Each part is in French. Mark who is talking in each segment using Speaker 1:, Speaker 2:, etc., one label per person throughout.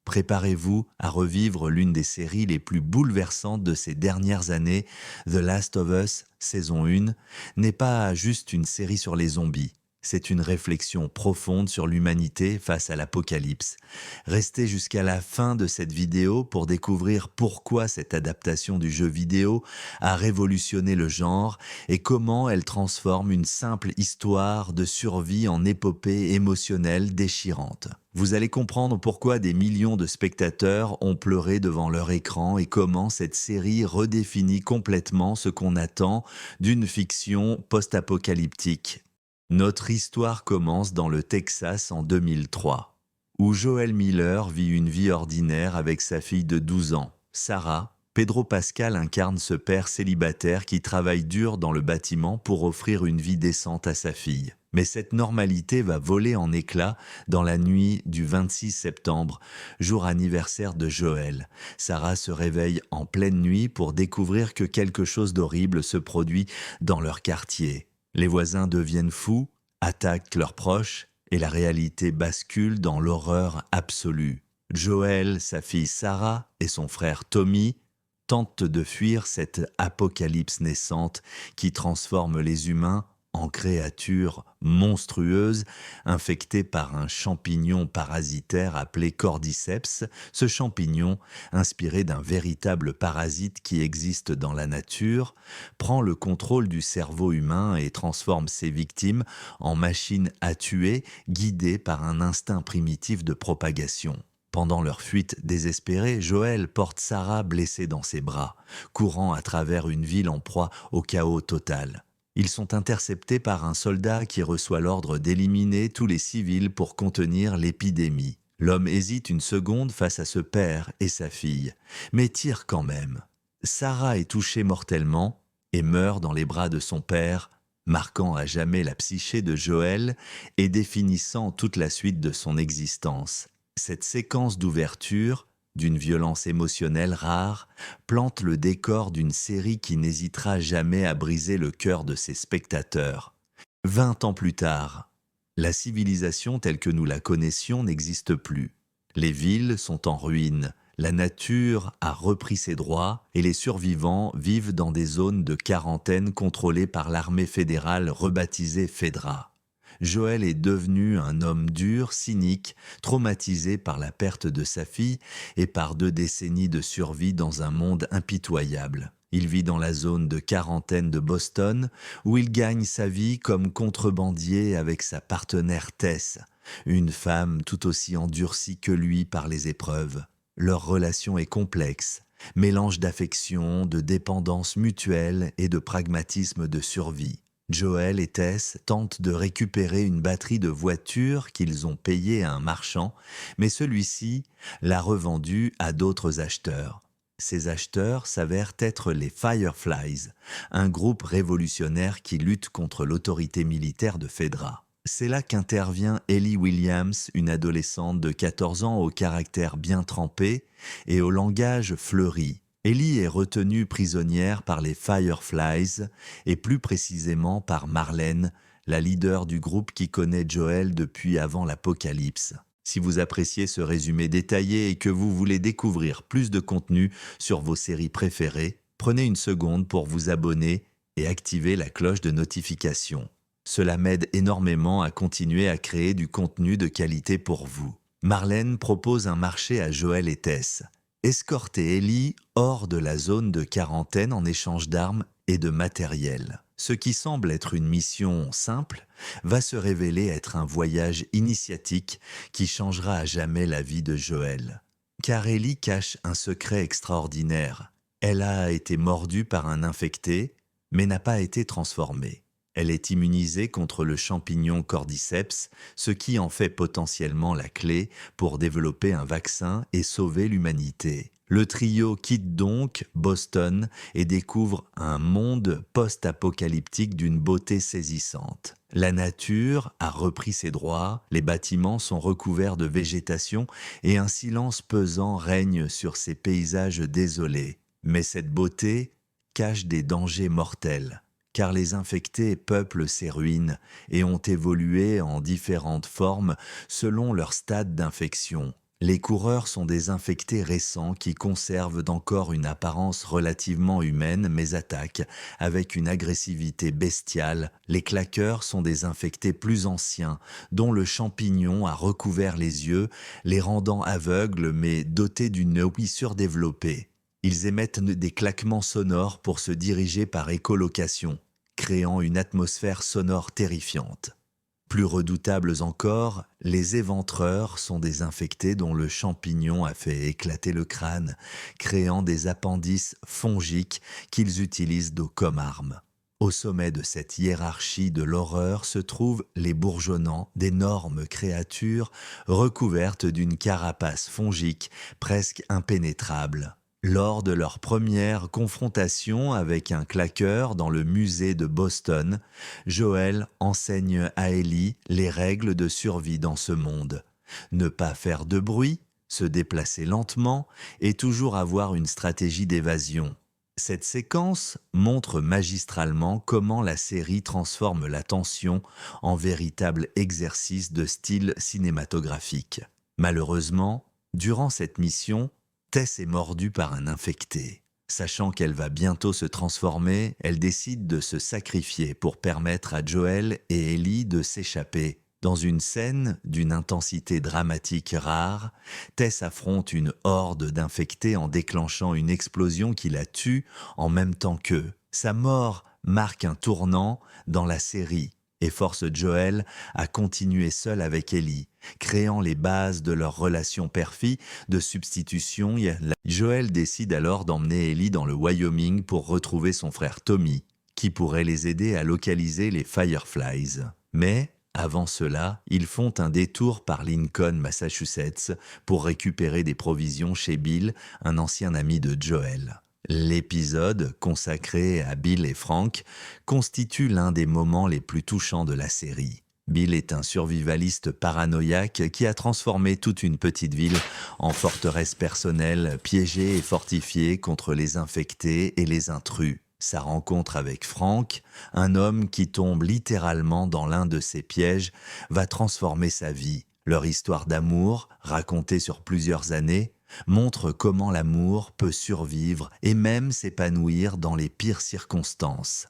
Speaker 1: Préparez-vous à revivre l'une des séries les plus bouleversantes de ces dernières années. The Last of Us, saison 1, n'est pas juste une série sur les zombies. C'est une réflexion profonde sur l'humanité face à l'apocalypse. Restez jusqu'à la fin de cette vidéo pour découvrir pourquoi cette adaptation du jeu vidéo a révolutionné le genre et comment elle transforme une simple histoire de survie en épopée émotionnelle déchirante. Vous allez comprendre pourquoi des millions de spectateurs ont pleuré devant leur écran et comment cette série redéfinit complètement ce qu'on attend d'une fiction post-apocalyptique. Notre histoire commence dans le Texas en 2003, où Joel Miller vit une vie ordinaire avec sa fille de 12 ans, Sarah. Pedro Pascal incarne ce père célibataire qui travaille dur dans le bâtiment pour offrir une vie décente à sa fille. Mais cette normalité va voler en éclats dans la nuit du 26 septembre, jour anniversaire de Joël. Sarah se réveille en pleine nuit pour découvrir que quelque chose d'horrible se produit dans leur quartier. Les voisins deviennent fous, attaquent leurs proches et la réalité bascule dans l'horreur absolue. Joël, sa fille Sarah et son frère Tommy tentent de fuir cette apocalypse naissante qui transforme les humains en créatures monstrueuses infectées par un champignon parasitaire appelé Cordyceps. Ce champignon, inspiré d'un véritable parasite qui existe dans la nature, prend le contrôle du cerveau humain et transforme ses victimes en machines à tuer, guidées par un instinct primitif de propagation. Pendant leur fuite désespérée, Joël porte Sarah blessée dans ses bras, courant à travers une ville en proie au chaos total. Ils sont interceptés par un soldat qui reçoit l'ordre d'éliminer tous les civils pour contenir l'épidémie. L'homme hésite une seconde face à ce père et sa fille, mais tire quand même. Sarah est touchée mortellement et meurt dans les bras de son père, marquant à jamais la psyché de Joël et définissant toute la suite de son existence. Cette séquence d'ouverture, d'une violence émotionnelle rare, plante le décor d'une série qui n'hésitera jamais à briser le cœur de ses spectateurs. 20 ans plus tard, la civilisation telle que nous la connaissions n'existe plus. Les villes sont en ruine, la nature a repris ses droits et les survivants vivent dans des zones de quarantaine contrôlées par l'armée fédérale rebaptisée Fedra. Joël est devenu un homme dur, cynique, traumatisé par la perte de sa fille et par 2 décennies de survie dans un monde impitoyable. Il vit dans la zone de quarantaine de Boston, où il gagne sa vie comme contrebandier avec sa partenaire Tess, une femme tout aussi endurcie que lui par les épreuves. Leur relation est complexe, mélange d'affection, de dépendance mutuelle et de pragmatisme de survie. Joël et Tess tentent de récupérer une batterie de voiture qu'ils ont payée à un marchand, mais celui-ci l'a revendue à d'autres acheteurs. Ces acheteurs s'avèrent être les Fireflies, un groupe révolutionnaire qui lutte contre l'autorité militaire de Fedra. C'est là qu'intervient Ellie Williams, une adolescente de 14 ans au caractère bien trempé et au langage fleuri. Ellie est retenue prisonnière par les Fireflies et plus précisément par Marlène, la leader du groupe qui connaît Joel depuis avant l'apocalypse. Si vous appréciez ce résumé détaillé et que vous voulez découvrir plus de contenu sur vos séries préférées, prenez une seconde pour vous abonner et activer la cloche de notification. Cela m'aide énormément à continuer à créer du contenu de qualité pour vous. Marlène propose un marché à Joel et Tess. Escorter Ellie hors de la zone de quarantaine en échange d'armes et de matériel. Ce qui semble être une mission simple va se révéler être un voyage initiatique qui changera à jamais la vie de Joel. Car Ellie cache un secret extraordinaire. Elle a été mordue par un infecté, mais n'a pas été transformée. Elle est immunisée contre le champignon Cordyceps, ce qui en fait potentiellement la clé pour développer un vaccin et sauver l'humanité. Le trio quitte donc Boston et découvre un monde post-apocalyptique d'une beauté saisissante. La nature a repris ses droits, les bâtiments sont recouverts de végétation et un silence pesant règne sur ces paysages désolés. Mais cette beauté cache des dangers mortels. Car les infectés peuplent ces ruines et ont évolué en différentes formes selon leur stade d'infection. Les coureurs sont des infectés récents qui conservent encore une apparence relativement humaine mais attaquent avec une agressivité bestiale. Les claqueurs sont des infectés plus anciens dont le champignon a recouvert les yeux, les rendant aveugles mais dotés d'une ouïe surdéveloppée. Ils émettent des claquements sonores pour se diriger par écholocation, créant une atmosphère sonore terrifiante. Plus redoutables encore, les éventreurs sont des infectés dont le champignon a fait éclater le crâne, créant des appendices fongiques qu'ils utilisent comme armes. Au sommet de cette hiérarchie de l'horreur se trouvent les bourgeonnants, d'énormes créatures recouvertes d'une carapace fongique presque impénétrable. Lors de leur première confrontation avec un claqueur dans le musée de Boston, Joel enseigne à Ellie les règles de survie dans ce monde. Ne pas faire de bruit, se déplacer lentement et toujours avoir une stratégie d'évasion. Cette séquence montre magistralement comment la série transforme la tension en véritable exercice de style cinématographique. Malheureusement, durant cette mission, Tess est mordue par un infecté. Sachant qu'elle va bientôt se transformer, elle décide de se sacrifier pour permettre à Joel et Ellie de s'échapper. Dans une scène d'une intensité dramatique rare, Tess affronte une horde d'infectés en déclenchant une explosion qui la tue en même temps qu'eux. Sa mort marque un tournant dans la série et force Joel à continuer seul avec Ellie, créant les bases de leur relation père-fille de substitution. Joel décide alors d'emmener Ellie dans le Wyoming pour retrouver son frère Tommy, qui pourrait les aider à localiser les Fireflies. Mais, avant cela, ils font un détour par Lincoln, Massachusetts, pour récupérer des provisions chez Bill, un ancien ami de Joel. L'épisode, consacré à Bill et Frank, constitue l'un des moments les plus touchants de la série. Bill est un survivaliste paranoïaque qui a transformé toute une petite ville en forteresse personnelle, piégée et fortifiée contre les infectés et les intrus. Sa rencontre avec Frank, un homme qui tombe littéralement dans l'un de ses pièges, va transformer sa vie. Leur histoire d'amour, racontée sur plusieurs années, montre comment l'amour peut survivre et même s'épanouir dans les pires circonstances.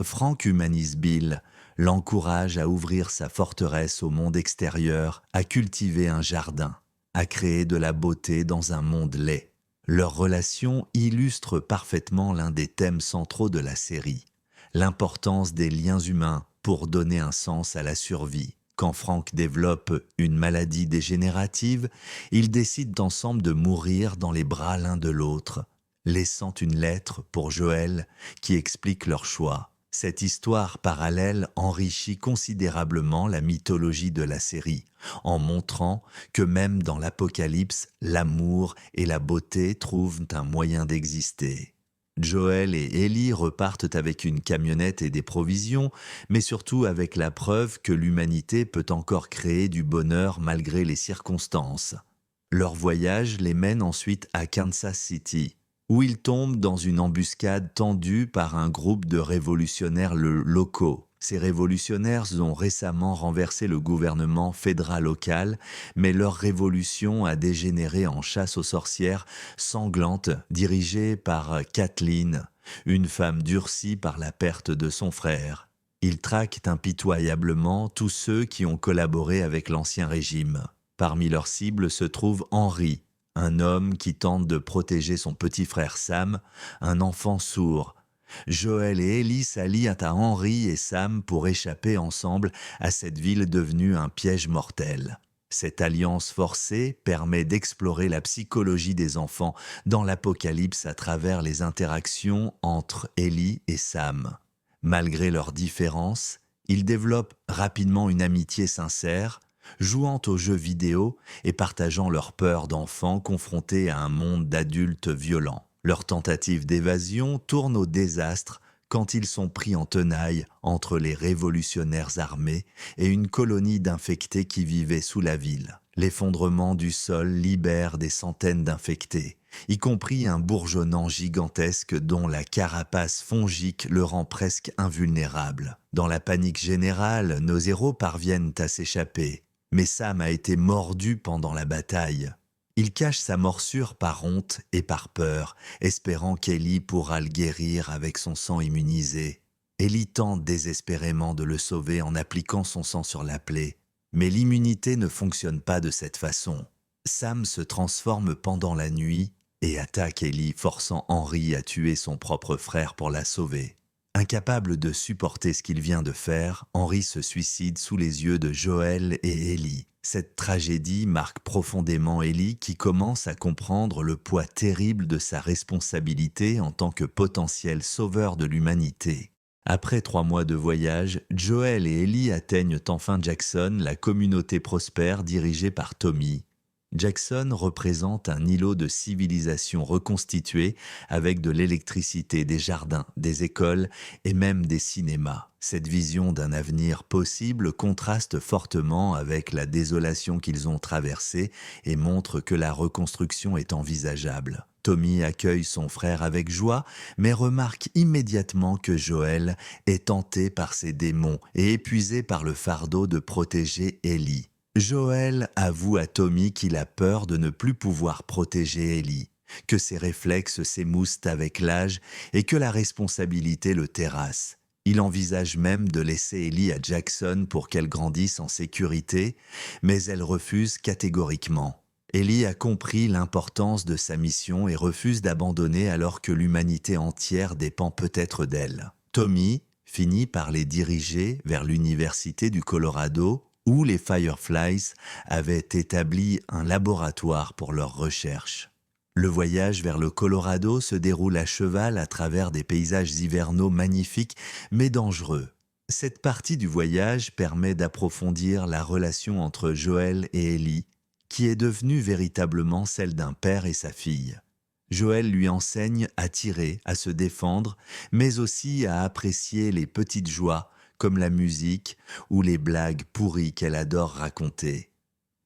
Speaker 1: Frank humanise Bill, l'encourage à ouvrir sa forteresse au monde extérieur, à cultiver un jardin, à créer de la beauté dans un monde laid. Leur relation illustre parfaitement l'un des thèmes centraux de la série, l'importance des liens humains pour donner un sens à la survie. Quand Frank développe une maladie dégénérative, ils décident ensemble de mourir dans les bras l'un de l'autre, laissant une lettre pour Joel qui explique leur choix. Cette histoire parallèle enrichit considérablement la mythologie de la série, en montrant que même dans l'apocalypse, l'amour et la beauté trouvent un moyen d'exister. Joel et Ellie repartent avec une camionnette et des provisions, mais surtout avec la preuve que l'humanité peut encore créer du bonheur malgré les circonstances. Leur voyage les mène ensuite à Kansas City, où ils tombent dans une embuscade tendue par un groupe de révolutionnaires locaux. Ces révolutionnaires ont récemment renversé le gouvernement fédéral local, mais leur révolution a dégénéré en chasse aux sorcières sanglante dirigée par Kathleen, une femme durcie par la perte de son frère. Ils traquent impitoyablement tous ceux qui ont collaboré avec l'ancien régime. Parmi leurs cibles se trouve Henry, un homme qui tente de protéger son petit frère Sam, un enfant sourd. Joel et Ellie s'allient à Henry et Sam pour échapper ensemble à cette ville devenue un piège mortel. Cette alliance forcée permet d'explorer la psychologie des enfants dans l'apocalypse à travers les interactions entre Ellie et Sam. Malgré leurs différences, ils développent rapidement une amitié sincère, jouant aux jeux vidéo et partageant leur peur d'enfants confrontés à un monde d'adultes violents. Leur tentative d'évasion tourne au désastre quand ils sont pris en tenaille entre les révolutionnaires armés et une colonie d'infectés qui vivaient sous la ville. L'effondrement du sol libère des centaines d'infectés, y compris un bourgeonnant gigantesque dont la carapace fongique le rend presque invulnérable. Dans la panique générale, nos héros parviennent à s'échapper, mais Sam a été mordu pendant la bataille. Il cache sa morsure par honte et par peur, espérant qu'Ellie pourra le guérir avec son sang immunisé. Ellie tente désespérément de le sauver en appliquant son sang sur la plaie. Mais l'immunité ne fonctionne pas de cette façon. Sam se transforme pendant la nuit et attaque Ellie, forçant Henry à tuer son propre frère pour la sauver. Incapable de supporter ce qu'il vient de faire, Henry se suicide sous les yeux de Joel et Ellie. Cette tragédie marque profondément Ellie qui commence à comprendre le poids terrible de sa responsabilité en tant que potentiel sauveur de l'humanité. Après 3 mois de voyage, Joel et Ellie atteignent enfin Jackson, la communauté prospère dirigée par Tommy. Jackson représente un îlot de civilisation reconstitué avec de l'électricité, des jardins, des écoles et même des cinémas. Cette vision d'un avenir possible contraste fortement avec la désolation qu'ils ont traversée et montre que la reconstruction est envisageable. Tommy accueille son frère avec joie, mais remarque immédiatement que Joel est tenté par ses démons et épuisé par le fardeau de protéger Ellie. Joel avoue à Tommy qu'il a peur de ne plus pouvoir protéger Ellie, que ses réflexes s'émoussent avec l'âge et que la responsabilité le terrasse. Il envisage même de laisser Ellie à Jackson pour qu'elle grandisse en sécurité, mais elle refuse catégoriquement. Ellie a compris l'importance de sa mission et refuse d'abandonner alors que l'humanité entière dépend peut-être d'elle. Tommy finit par les diriger vers l'université du Colorado, où les Fireflies avaient établi un laboratoire pour leurs recherches. Le voyage vers le Colorado se déroule à cheval à travers des paysages hivernaux magnifiques mais dangereux. Cette partie du voyage permet d'approfondir la relation entre Joel et Ellie, qui est devenue véritablement celle d'un père et sa fille. Joel lui enseigne à tirer, à se défendre, mais aussi à apprécier les petites joies comme la musique ou les blagues pourries qu'elle adore raconter.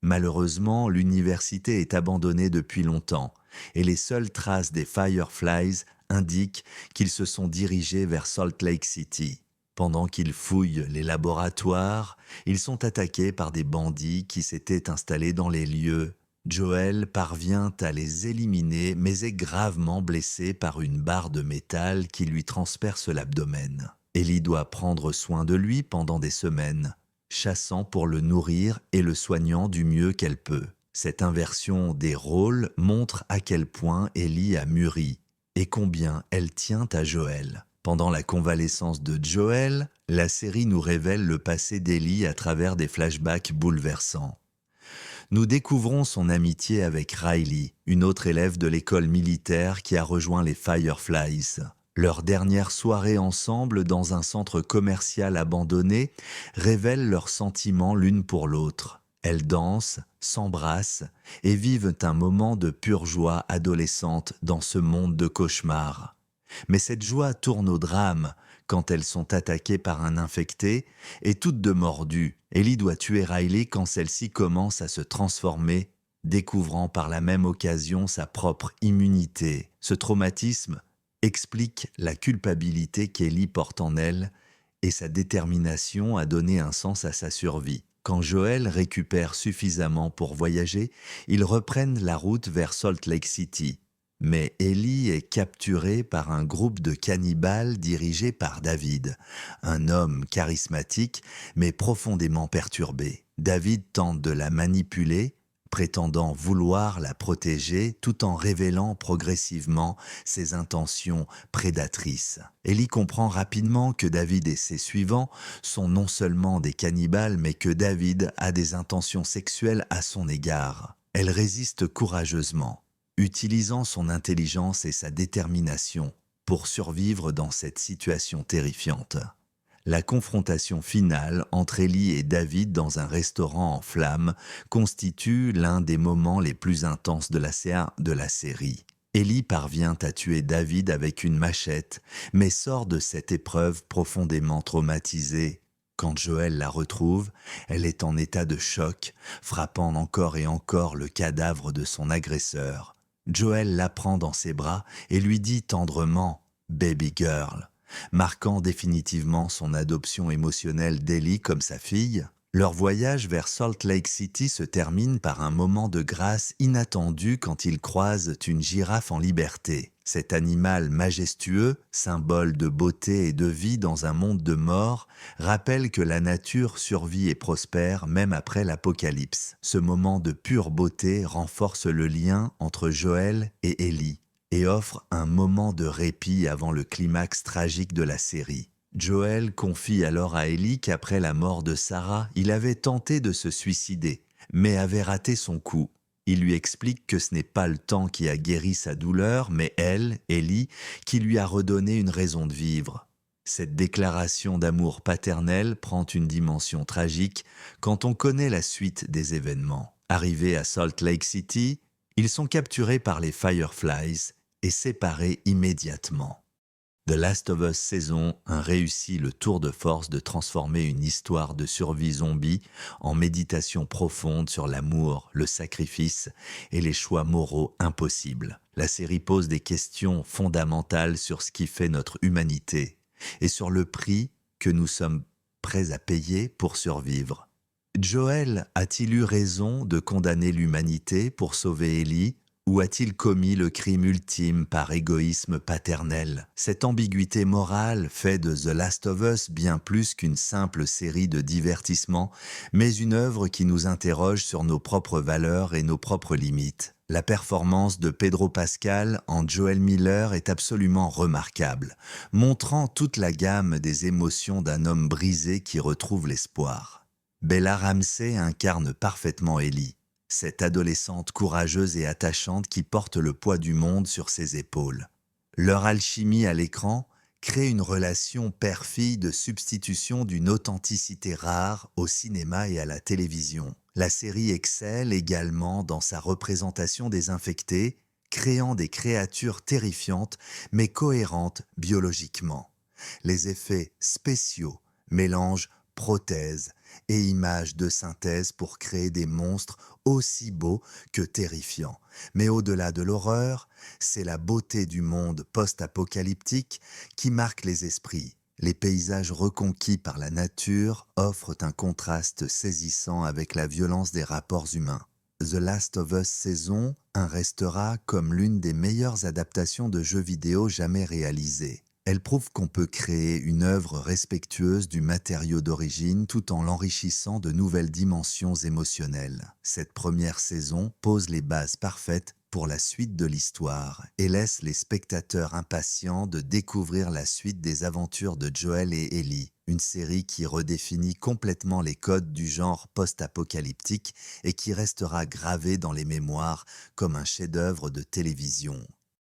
Speaker 1: Malheureusement, l'université est abandonnée depuis longtemps et les seules traces des Fireflies indiquent qu'ils se sont dirigés vers Salt Lake City. Pendant qu'ils fouillent les laboratoires, ils sont attaqués par des bandits qui s'étaient installés dans les lieux. Joel parvient à les éliminer mais est gravement blessé par une barre de métal qui lui transperce l'abdomen. Ellie doit prendre soin de lui pendant des semaines, chassant pour le nourrir et le soignant du mieux qu'elle peut. Cette inversion des rôles montre à quel point Ellie a mûri et combien elle tient à Joel. Pendant la convalescence de Joel, la série nous révèle le passé d'Ellie à travers des flashbacks bouleversants. Nous découvrons son amitié avec Riley, une autre élève de l'école militaire qui a rejoint les Fireflies. Leur dernière soirée ensemble dans un centre commercial abandonné révèle leurs sentiments l'une pour l'autre. Elles dansent, s'embrassent et vivent un moment de pure joie adolescente dans ce monde de cauchemars. Mais cette joie tourne au drame quand elles sont attaquées par un infecté et toutes deux mordues. Ellie doit tuer Riley quand celle-ci commence à se transformer, découvrant par la même occasion sa propre immunité. Ce traumatisme explique la culpabilité qu'Ellie porte en elle et sa détermination à donner un sens à sa survie. Quand Joel récupère suffisamment pour voyager, ils reprennent la route vers Salt Lake City. Mais Ellie est capturée par un groupe de cannibales dirigé par David, un homme charismatique mais profondément perturbé. David tente de la manipuler, prétendant vouloir la protéger tout en révélant progressivement ses intentions prédatrices. Ellie comprend rapidement que David et ses suivants sont non seulement des cannibales mais que David a des intentions sexuelles à son égard. Elle résiste courageusement, utilisant son intelligence et sa détermination pour survivre dans cette situation terrifiante. La confrontation finale entre Ellie et David dans un restaurant en flammes constitue l'un des moments les plus intenses de la série. Ellie parvient à tuer David avec une machette, mais sort de cette épreuve profondément traumatisée. Quand Joel la retrouve, elle est en état de choc, frappant encore et encore le cadavre de son agresseur. Joel la prend dans ses bras et lui dit tendrement « Baby girl », marquant définitivement son adoption émotionnelle d'Ellie comme sa fille. Leur voyage vers Salt Lake City se termine par un moment de grâce inattendu quand ils croisent une girafe en liberté. Cet animal majestueux, symbole de beauté et de vie dans un monde de mort, rappelle que la nature survit et prospère même après l'apocalypse. Ce moment de pure beauté renforce le lien entre Joel et Ellie et offre un moment de répit avant le climax tragique de la série. Joel confie alors à Ellie qu'après la mort de Sarah, il avait tenté de se suicider, mais avait raté son coup. Il lui explique que ce n'est pas le temps qui a guéri sa douleur, mais elle, Ellie, qui lui a redonné une raison de vivre. Cette déclaration d'amour paternel prend une dimension tragique quand on connaît la suite des événements. Arrivés à Salt Lake City, ils sont capturés par les Fireflies et séparés immédiatement. The Last of Us saison 1 réussit le tour de force de transformer une histoire de survie zombie en méditation profonde sur l'amour, le sacrifice et les choix moraux impossibles. La série pose des questions fondamentales sur ce qui fait notre humanité et sur le prix que nous sommes prêts à payer pour survivre. Joel a-t-il eu raison de condamner l'humanité pour sauver Ellie? Ou a-t-il commis le crime ultime par égoïsme paternel? Cette ambiguïté morale fait de The Last of Us bien plus qu'une simple série de divertissements, mais une œuvre qui nous interroge sur nos propres valeurs et nos propres limites. La performance de Pedro Pascal en Joel Miller est absolument remarquable, montrant toute la gamme des émotions d'un homme brisé qui retrouve l'espoir. Bella Ramsey incarne parfaitement Ellie, cette adolescente courageuse et attachante qui porte le poids du monde sur ses épaules. Leur alchimie à l'écran crée une relation père-fille de substitution d'une authenticité rare au cinéma et à la télévision. La série excelle également dans sa représentation des infectés, créant des créatures terrifiantes mais cohérentes biologiquement. Les effets spéciaux mélangent prothèses et images de synthèse pour créer des monstres aussi beaux que terrifiants. Mais au-delà de l'horreur, c'est la beauté du monde post-apocalyptique qui marque les esprits. Les paysages reconquis par la nature offrent un contraste saisissant avec la violence des rapports humains. The Last of Us saison 1 restera comme l'une des meilleures adaptations de jeux vidéo jamais réalisées. Elle prouve qu'on peut créer une œuvre respectueuse du matériau d'origine tout en l'enrichissant de nouvelles dimensions émotionnelles. Cette première saison pose les bases parfaites pour la suite de l'histoire et laisse les spectateurs impatients de découvrir la suite des aventures de Joel et Ellie, une série qui redéfinit complètement les codes du genre post-apocalyptique et qui restera gravée dans les mémoires comme un chef-d'œuvre de télévision.